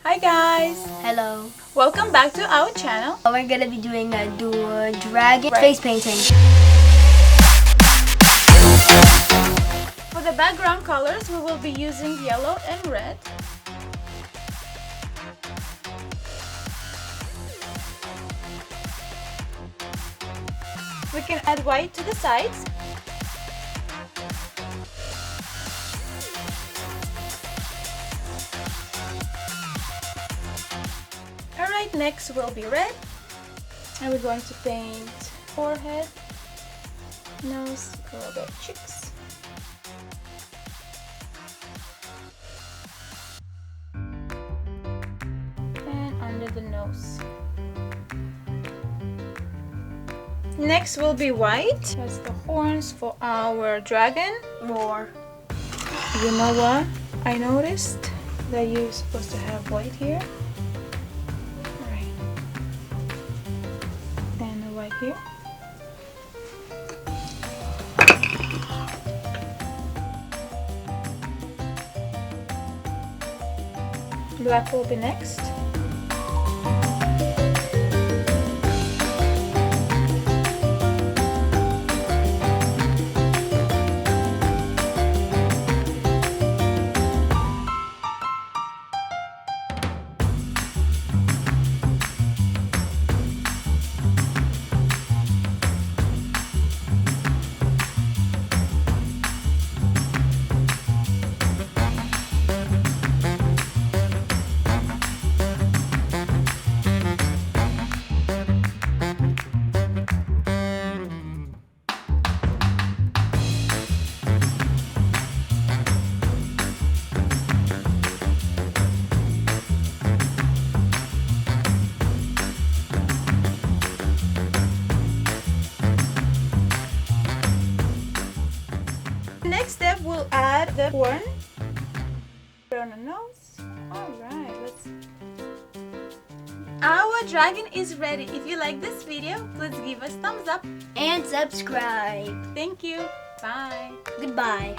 Hi guys! Hello. Welcome back to our channel. We're gonna be doing a dragon face painting. For the background colors, we will be using yellow and red. We can add white to the sides. Alright, next will be red. And we're going to paint forehead, nose, a little bit cheeks. And under the nose. Next will be white. That's the horns for our dragon. More. You know what? I noticed that you're supposed to have white here. Alright. And the white here. Black will be next. Next step, we'll add the horn. Put on the nose. Alright, Our dragon is ready. If you like this video, please give us thumbs up. And subscribe. Thank you. Bye. Goodbye.